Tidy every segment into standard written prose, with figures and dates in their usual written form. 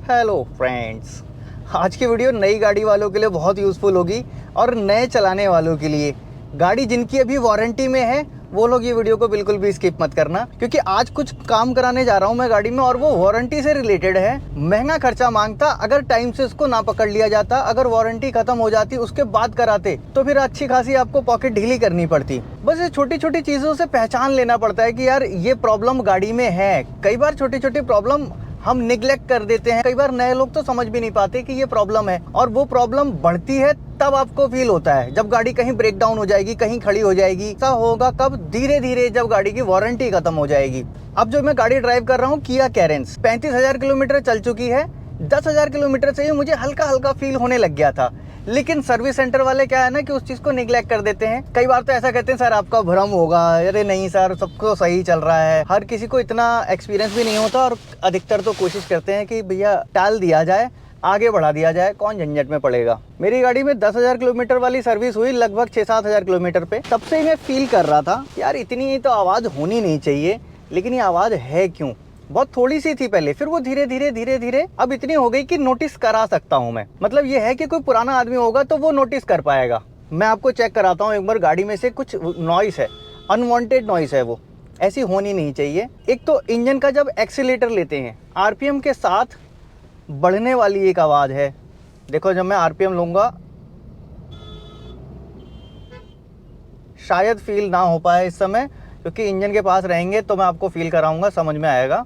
Hello friends, आज की video नई गाड़ी वालों के लिए बहुत यूज़फुल होगी और नए चलाने वालों के लिए। गाड़ी जिनकी अभी वारंटी में है वो लोग ये वीडियो को बिल्कुल भी स्किप मत करना, क्योंकि आज कुछ काम कराने जा रहा हूँ मैं गाड़ी में और वो वारंटी से रिलेटेड है। महंगा खर्चा मांगता, अगर टाइम से उसको ना पकड़ लिया जाता, अगर वारंटी खत्म हो जाती उसके बाद कराते तो फिर अच्छी खासी आपको पॉकेट ढीली करनी पड़ती। बस ये छोटी छोटी चीज़ों से पहचान लेना पड़ता है कि यार ये प्रॉब्लम गाड़ी में है। कई बार छोटी छोटी प्रॉब्लम हम निग्लेक्ट कर देते हैं। कई बार नए लोग तो समझ भी नहीं पाते कि ये प्रॉब्लम है, और वो प्रॉब्लम बढ़ती है तब आपको फील होता है जब गाड़ी कहीं ब्रेक डाउन हो जाएगी, कहीं खड़ी हो जाएगी। ऐसा होगा कब? धीरे धीरे, जब गाड़ी की वारंटी खत्म हो जाएगी। अब जो मैं गाड़ी ड्राइव कर रहा हूँ किया कैरेंस, 35,000 किलोमीटर चल चुकी है। 10,000 किलोमीटर से ही मुझे हल्का हल्का फील होने लग गया था। लेकिन सर्विस सेंटर वाले क्या है ना कि उस चीज़ को निगलेक्ट कर देते हैं। कई बार तो ऐसा कहते हैं, सर आपका भ्रम होगा। अरे नहीं सर, सबको सही चल रहा है। हर किसी को इतना एक्सपीरियंस भी नहीं होता, और अधिकतर तो कोशिश करते हैं कि भैया टाल दिया जाए, आगे बढ़ा दिया जाए, कौन झंझट में पड़ेगा। मेरी गाड़ी में 10,000 किलोमीटर वाली सर्विस हुई लगभग 6-7 हज़ार किलोमीटर पे। तब से ही मैं फील कर रहा था यार इतनी तो आवाज़ होनी नहीं चाहिए, लेकिन ये आवाज़ है क्यों? बहुत थोड़ी सी थी पहले, फिर वो धीरे धीरे अब इतनी हो गई कि नोटिस करा सकता हूँ मैं। मतलब ये है कि कोई पुराना आदमी होगा तो वो नोटिस कर पाएगा। मैं आपको चेक कराता हूँ एक बार। गाड़ी में से कुछ नॉइस है, अनवांटेड नॉइस है, वो ऐसी होनी नहीं चाहिए। एक तो इंजन का जब एक्सीलेटर लेते हैं, आरपीएम के साथ बढ़ने वाली एक आवाज़ है। देखो जब मैं आरपीएम लूँगा शायद फील ना हो पाए इस समय, क्योंकि इंजन के पास रहेंगे तो मैं आपको फील कराऊंगा, समझ में आएगा।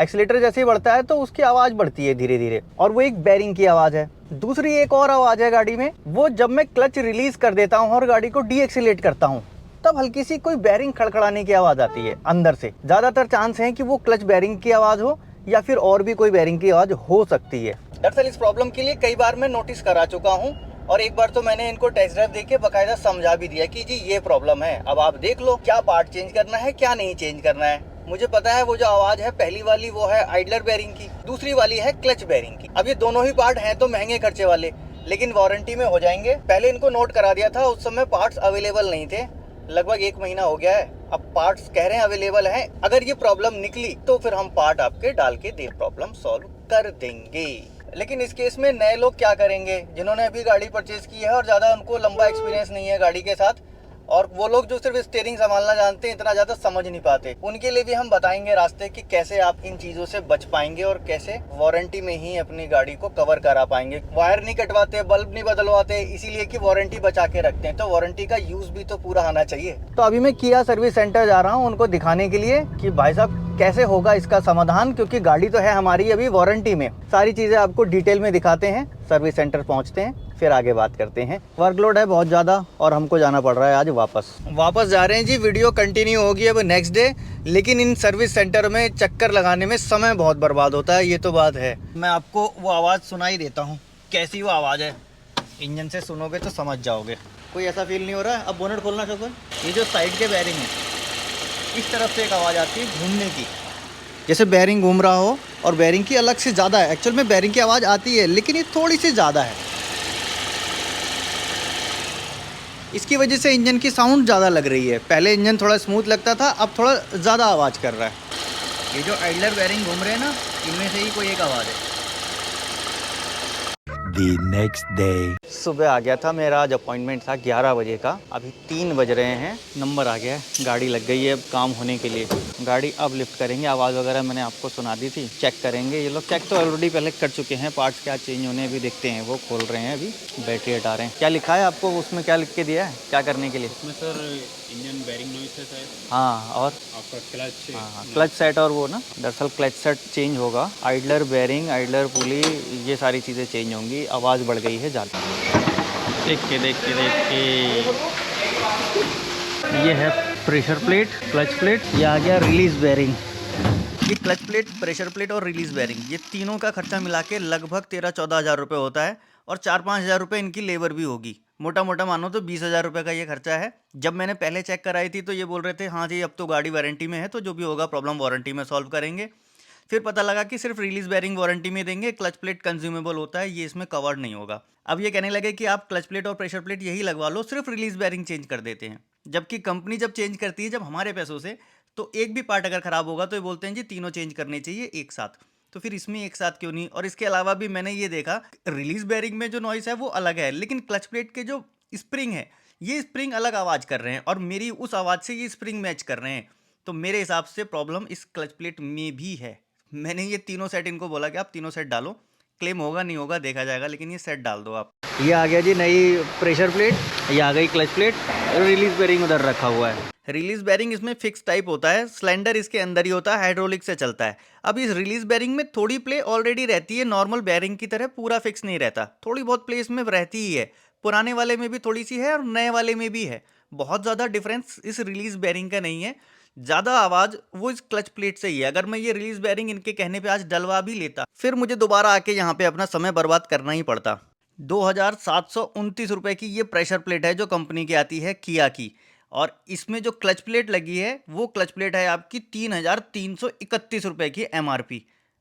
एक्सीलेटर जैसे ही बढ़ता है तो उसकी आवाज़ बढ़ती है धीरे धीरे, और वो एक बैरिंग की आवाज़ है। दूसरी एक और आवाज़ है गाड़ी में, वो जब मैं क्लच रिलीज़ कर देता हूँ और गाड़ी को डी एक्सीलेट करता हूँ तब हल्की सी कोई बैरिंग खड़खड़ाने की आवाज़ आती है अंदर से। ज़्यादातर चांस है कि वो क्लच बैरिंग की आवाज़ हो या फिर और भी कोई बैरिंग की आवाज़ हो सकती है। दरअसल इस प्रॉब्लम के लिए कई बार मैं नोटिस करा चुका हूँ, और एक बार तो मैंने इनको टेस्ट ड्राइव देके बकायदा समझा भी दिया कि जी ये प्रॉब्लम है, अब आप देख लो क्या पार्ट चेंज करना है क्या नहीं चेंज करना है। मुझे पता है वो जो आवाज़ है पहली वाली वो है आइडलर बैरिंग की, दूसरी वाली है क्लच बैरिंग की। अब ये दोनों ही पार्ट हैं तो महंगे खर्चे वाले, लेकिन वारंटी में हो जाएंगे। पहले इनको नोट करा दिया था, उस समय पार्ट्स अवेलेबल नहीं थे। लगभग 1 महीना हो गया है, अब पार्ट्स कह रहे हैं अवेलेबल हैं। अगर ये प्रॉब्लम निकली तो फिर हम पार्ट आपके डाल के दे प्रॉब्लम सॉल्व कर देंगे। लेकिन इस केस में नए लोग क्या करेंगे, जिन्होंने अभी गाड़ी परचेज की है और ज़्यादा उनको लंबा एक्सपीरियंस नहीं है गाड़ी के साथ, और वो लोग जो सिर्फ स्टीयरिंग संभालना जानते हैं, इतना ज़्यादा समझ नहीं पाते। उनके लिए भी हम बताएंगे रास्ते कि कैसे आप इन चीज़ों से बच पाएंगे और कैसे वारंटी में ही अपनी गाड़ी को कवर करा पाएंगे। वायर नहीं कटवाते, बल्ब नहीं बदलवाते, इसीलिए कि वारंटी बचा के रखते हैं, तो वारंटी का यूज़ भी तो पूरा आना चाहिए। तो अभी मैं किया सर्विस सेंटर जा रहा हूँ उनको दिखाने के लिए कि भाई साहब कैसे होगा इसका समाधान, क्योंकि गाड़ी तो है हमारी अभी वारंटी में। सारी चीज़ें आपको डिटेल में दिखाते हैं। सर्विस सेंटर पहुंचते हैं फिर आगे बात करते हैं। वर्कलोड है बहुत ज़्यादा और हमको जाना पड़ रहा है आज वापस जा रहे हैं जी। वीडियो कंटिन्यू होगी अब नेक्स्ट डे, लेकिन इन सर्विस सेंटर में चक्कर लगाने में समय बहुत बर्बाद होता है, ये तो बात है। मैं आपको वो आवाज़ सुनाई देता हूँ, कैसी वो आवाज़ है, इंजन से सुनोगे तो समझ जाओगे। कोई ऐसा फील नहीं हो रहा है। अब बोनट खोलना शौक। ये जो साइड के बैरिंग है, इस तरफ से एक आवाज़ आती है घूमने की, जैसे बैरिंग घूम रहा हो, और बैरिंग की अलग से ज़्यादा है। एक्चुअल में बैरिंग की आवाज़ आती है, लेकिन ये थोड़ी सी ज़्यादा है। इसकी वजह से इंजन की साउंड ज़्यादा लग रही है। पहले इंजन थोड़ा स्मूथ लगता था, अब थोड़ा ज़्यादा आवाज़ कर रहा है। ये जो आइडलर बैरिंग घूम रहे हैं ना, इनमें से ही कोई एक आवाज़ है। The next day. सुबह आ गया था, मेरा आज अपॉइंटमेंट था 11 बजे का। अभी 3 बज रहे हैं, नंबर आ गया है, गाड़ी लग गई है अब काम होने के लिए। गाड़ी अब लिफ्ट करेंगे। आवाज़ वगैरह मैंने आपको सुना दी थी। चेक करेंगे ये लोग, चेक तो ऑलरेडी पहले कर चुके हैं। पार्ट्स क्या चेंज होने अभी देखते हैं। वो खोल रहे हैं, अभी बैटरी हटा रहे हैं। क्या लिखा है आपको उसमें, क्या लिख के दिया है क्या करने के लिए? उसमें सर इंजन बैरिंग नॉइस है शायद। हाँ, और आपका क्लच। हाँ, क्लच सेट और वो ना, दरअसल क्लच सेट चेंज होगा। आइडलर बैरिंग, आइडलर पुली, ये सारी चीज़ें चेंज होंगी। आवाज़ बढ़ गई है ज़्यादा। देख के ये है प्रेशर प्लेट, क्लच प्लेट, ये आ गया रिलीज़ बैरिंग। ये क्लच प्लेट, प्रेशर प्लेट और रिलीज़ बैरिंग, ये तीनों का खर्चा मिला के लगभग 13-14 हज़ार रुपये होता है, और 4-5 हज़ार रुपये इनकी लेबर भी होगी। मोटा मोटा मानो तो 20 हज़ार रुपये का ये खर्चा है। जब मैंने पहले चेक कराई थी तो ये बोल रहे थे हाँ जी अब तो गाड़ी वारंटी में है, तो जो भी होगा प्रॉब्लम वारंटी में सॉल्व करेंगे। फिर पता लगा कि सिर्फ रिलीज बैरिंग वारंटी में देंगे, क्लच प्लेट कंज्यूमेबल होता है, ये इसमें कवर्ड नहीं होगा। अब ये कहने लगे कि आप क्लच प्लेट और प्रेशर प्लेट यही लगवा लो, सिर्फ रिलीज बैरिंग चेंज कर देते हैं। जबकि कंपनी जब चेंज करती है, जब हमारे पैसों से, तो एक भी पार्ट अगर खराब होगा तो ये बोलते हैं जी तीनों चेंज करने चाहिए एक साथ। तो फिर इसमें एक साथ क्यों नहीं। और इसके अलावा भी मैंने ये देखा रिलीज बेयरिंग में जो नॉइस है वो अलग है, लेकिन क्लच प्लेट के जो स्प्रिंग है ये स्प्रिंग अलग आवाज़ कर रहे हैं और मेरी उस आवाज़ से ये स्प्रिंग मैच कर रहे हैं। तो मेरे हिसाब से प्रॉब्लम इस क्लच प्लेट में भी है। मैंने ये तीनों सेट इनको बोला कि आप तीनों सेट डालो, क्लेम होगा नहीं होगा देखा जाएगा, लेकिन ये सेट डाल दो आप। ये आ गया जी नई प्रेशर प्लेट, ये आ गई क्लच प्लेट, रिलीज बेयरिंग उधर रखा हुआ है। रिलीज बेयरिंग इसमें फिक्स टाइप होता है, सिलेंडर इसके अंदर ही होता है, हाइड्रोलिक से चलता है। अब इस रिलीज बेयरिंग में थोड़ी प्ले ऑलरेडी रहती है, नॉर्मल बेयरिंग की तरह पूरा फिक्स नहीं रहता, थोड़ी बहुत प्ले इसमें रहती ही है। पुराने वाले में भी थोड़ी सी है और नए वाले में भी है। बहुत ज़्यादा डिफरेंस इस रिलीज बेयरिंग का नहीं है, ज़्यादा आवाज़ वो इस क्लच प्लेट से ही है। अगर मैं ये रिलीज बेयरिंग इनके कहने पे आज डलवा भी लेता, फिर मुझे दोबारा आके यहाँ पे अपना समय बर्बाद करना ही पड़ता। 2729 रुपये की ये प्रेशर प्लेट है जो कंपनी की आती है किया की, और इसमें जो क्लच प्लेट लगी है वो क्लच प्लेट है आपकी 3331 रुपये की MRP।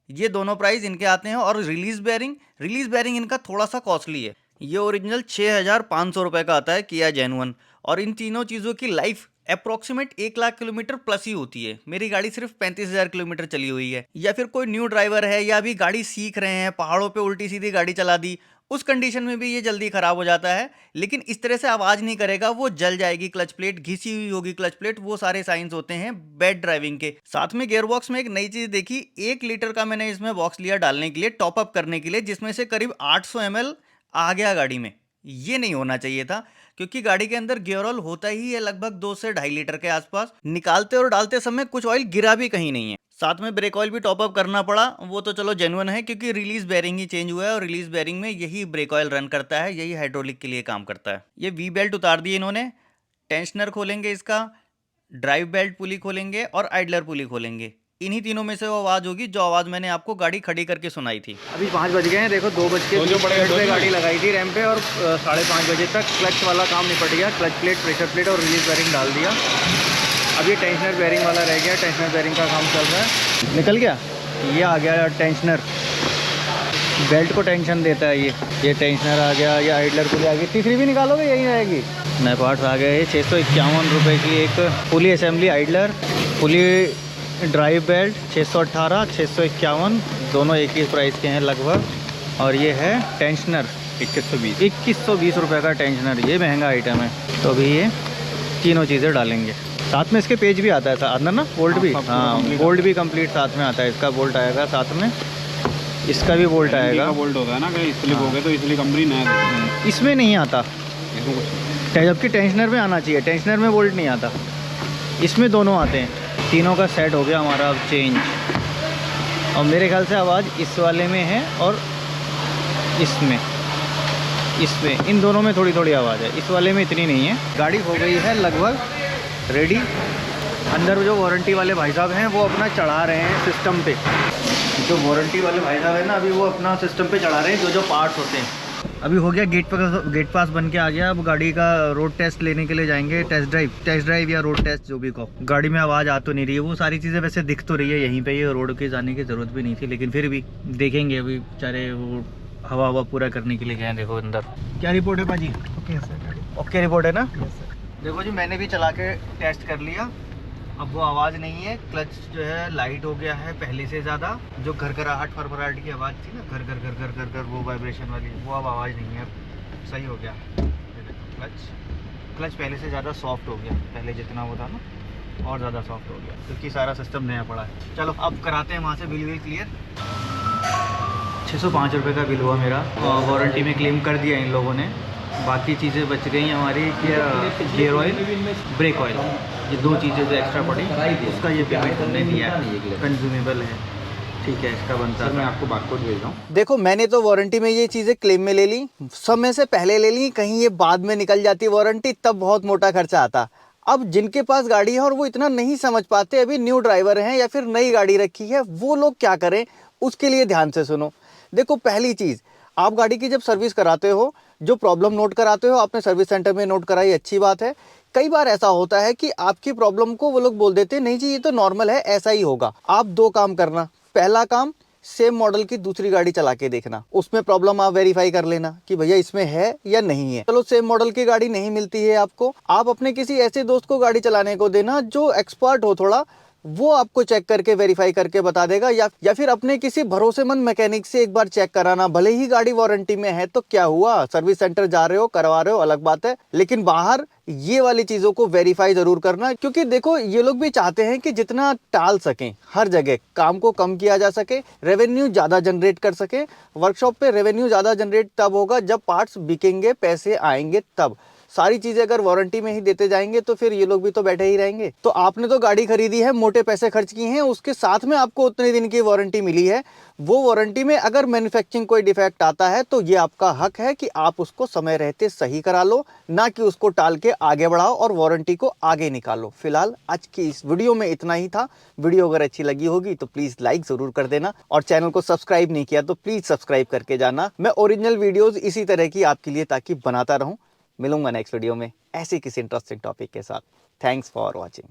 ये दोनों प्राइस इनके आते हैं। और रिलीज बेयरिंग इनका थोड़ा सा कॉस्टली है, ये ओरिजिनल 6500 रुपये का आता है किया जेन्युइन। और इन तीनों चीज़ों की life approximate 1 lakh kilometre plus ही होती है। मेरी गाड़ी सिर्फ 35,000 किलोमीटर चली हुई है। या फिर कोई न्यू ड्राइवर है या अभी गाड़ी सीख रहे हैं, पहाड़ों पे उल्टी सीधी गाड़ी चला दी, उस कंडीशन में भी ये जल्दी खराब हो जाता है। लेकिन इस तरह से आवाज़ नहीं करेगा, वो जल जाएगी क्लच प्लेट, घिसी हुई होगी क्लच प्लेट, वो सारे साइंस होते हैं बैड ड्राइविंग के। साथ में गियर बॉक्स में एक नई चीज़ देखी, 1 लीटर का मैंने इसमें बॉक्स लिया डालने के लिए, टॉप अप करने के लिए, जिसमें से करीब 800 ml आ गया गाड़ी में। ये नहीं होना चाहिए था, क्योंकि गाड़ी के अंदर गियर ऑयल होता ही है लगभग 2 से 2.5 लीटर के आसपास। निकालते और डालते समय कुछ ऑयल गिरा भी कहीं नहीं है। साथ में ब्रेक ऑयल भी टॉप अप करना पड़ा, वो तो चलो जेन्युइन है क्योंकि रिलीज बेयरिंग ही चेंज हुआ है और रिलीज बेयरिंग में यही ब्रेक ऑयल रन करता है, यही हाइड्रोलिक के लिए काम करता है। ये वी बेल्ट उतार दी इन्होंने, टेंशनर खोलेंगे इसका, ड्राइव बेल्ट पुली खोलेंगे और आइडलर पुली खोलेंगे। इन्हीं तीनों में से वो आवाज़ होगी जो आवाज़ मैंने आपको गाड़ी खड़ी करके सुनाई थी। अभी 5 बज गए हैं, देखो 2:20 पे गाड़ी लगाई थी रैम पे और 5:30 बजे तक क्लच वाला काम निपट गया। क्लच प्लेट, प्रेशर प्लेट और रिलीज बेयरिंग डाल दिया। अब ये टेंशनर बेयरिंग वाला रह गया, टेंशनर बेयरिंग का काम चल रहा है। निकल गया, ये आ गया टेंशनर, बेल्ट को टेंशन देता है ये टेंशनर आ गया, ये आइडलर पुली आ गई। तीसरी भी निकालोगे यही रहेगी। नए पार्ट्स आ गए। 651 रुपये की एक pulley assembly, idler pulley, drive belt 618, 651, दोनों एक ही प्राइस के हैं लगभग। और ये है टेंशनर 2120 रुपये का टेंशनर, ये महंगा आइटम है। तो अभी ये तीनों चीज़ें डालेंगे। साथ में इसके पेज भी आता है अंदर ना, बोल्ट भी, हाँ बोल्ट भी कंप्लीट साथ में आता है। इसका बोल्ट आएगा साथ में, इसका भी बोल्ट आएगा। बोल्ट होता है ना, कहीं स्लिप हो गया तो इसलिए कंपनी नया, इसमें नहीं आता, जबकि टेंशनर में आना चाहिए। टेंशनर में बोल्ट नहीं आता, इसमें दोनों आते हैं। तीनों का सेट हो गया हमारा अब चेंज। और मेरे ख्याल से आवाज़ इस वाले में है और इसमें इन दोनों में थोड़ी थोड़ी आवाज़ है, इस वाले में इतनी नहीं है। गाड़ी हो गई है लगभग रेडी। अंदर जो वारंटी वाले भाई साहब हैं वो अपना चढ़ा रहे हैं सिस्टम पे। जो वारंटी वाले भाई साहब हैं ना, अभी वो अपना सिस्टम पे चढ़ा रहे हैं जो पार्ट्स होते हैं। अभी हो गया गेट पास बन के आ गया। अब गाड़ी का रोड टेस्ट लेने के लिए जाएंगे, टेस्ट ड्राइव या रोड टेस्ट जो भी कहो। गाड़ी में आवाज़ आ तो नहीं रही है, वो सारी चीज़ें वैसे दिख तो रही है यहीं पे, ये रोड के जाने की ज़रूरत भी नहीं थी, लेकिन फिर भी देखेंगे। अभी बेचारे वो हवा पूरा करने के लिए गए। देखो अंदर क्या रिपोर्ट है पाजी? ओके सर, ओके रिपोर्ट है ना? देखो जी, मैंने भी चला के टेस्ट कर लिया। अब वो आवाज़ नहीं है, क्लच जो है लाइट हो गया है पहले से ज़्यादा। जो घरघराहट फरफराहट की आवाज़ थी ना, घर घर घर घर घर घर वो वाइब्रेशन वाली, वो अब आवाज़ नहीं है, सही हो गया। क्लच पहले से ज़्यादा सॉफ्ट हो गया, पहले जितना वो था ना और ज़्यादा सॉफ्ट हो गया, क्योंकि सारा सिस्टम नया पड़ा है। चलो अब कराते हैं वहाँ से बिल क्लियर। 605 रुपये का बिल हुआ मेरा, वारंटी में क्लेम कर दिया इन लोगों ने। बाकी चीज़ें बच गई हमारी, गियर ऑयल, ब्रेक ऑयल, ये 2 चीज़ें जो एक्स्ट्रा पड़ी, उसका ये पेमेंट हमने दिया है, कंज्यूमेबल है, ठीक है, इसका बनता है। मैं आपको बारकोड भेज रहा हूँ। देखो मैंने तो वारंटी में ये चीज़ें क्लेम में ले ली, समय से पहले ले ली, कहीं ये बाद में निकल जाती वारंटी, तब बहुत मोटा खर्चा आता। अब जिनके पास गाड़ी है और वो इतना नहीं समझ पाते, अभी न्यू ड्राइवर हैं या फिर नई गाड़ी रखी है, वो लोग क्या करें उसके लिए ध्यान से सुनो। देखो पहली चीज़, आप गाड़ी की जब सर्विस कराते हो, जो प्रॉब्लम नोट कराते हो आपने सर्विस सेंटर में नोट कराई, अच्छी बात है। कई बार ऐसा होता है कि आपकी प्रॉब्लम को वो लोग बोल देते हैं नहीं जी ये तो नॉर्मल है, ऐसा ही होगा। आप 2 काम करना। पहला काम, सेम मॉडल की दूसरी गाड़ी चला के देखना, उसमें प्रॉब्लम आप वेरीफाई कर लेना कि भैया इसमें है या नहीं है। चलो सेम मॉडल की गाड़ी नहीं मिलती है आपको, आप अपने किसी ऐसे दोस्त को गाड़ी चलाने को देना जो एक्सपर्ट हो थोड़ा, वो आपको चेक करके वेरीफाई करके बता देगा, या फिर अपने किसी भरोसेमंद मैकेनिक से एक बार चेक कराना। भले ही गाड़ी वारंटी में है तो क्या हुआ, सर्विस सेंटर जा रहे हो, करवा रहे हो, अलग बात है, लेकिन बाहर ये वाली चीजों को वेरीफाई जरूर करना। क्योंकि देखो ये लोग भी चाहते हैं कि जितना टाल सकें, हर जगह काम को कम किया जा सके, रेवेन्यू ज्यादा जनरेट कर सके। वर्कशॉप पे रेवेन्यू ज्यादा जनरेट तब होगा जब पार्ट्स बिकेंगे, पैसे आएंगे तब। सारी चीजें अगर वारंटी में ही देते जाएंगे तो फिर ये लोग भी तो बैठे ही रहेंगे। तो आपने तो गाड़ी खरीदी है, मोटे पैसे खर्च किए हैं, उसके साथ में आपको उतने दिन की वारंटी मिली है। वो वारंटी में अगर मैन्युफैक्चरिंग कोई डिफेक्ट आता है तो ये आपका हक है कि आप उसको समय रहते सही करा लो, ना कि उसको टाल के आगे बढ़ाओ और वारंटी को आगे निकालो। फिलहाल आज की इस वीडियो में इतना ही था। वीडियो अगर अच्छी लगी होगी तो प्लीज लाइक जरूर कर देना, और चैनल को सब्सक्राइब नहीं किया तो प्लीज सब्सक्राइब करके जाना। मैं ओरिजिनल वीडियोज इसी तरह की आपके लिए ताकि बनाता रहूं। मिलूंगा नेक्स्ट वीडियो में ऐसे किसी इंटरेस्टिंग टॉपिक के साथ। Thanks for watching.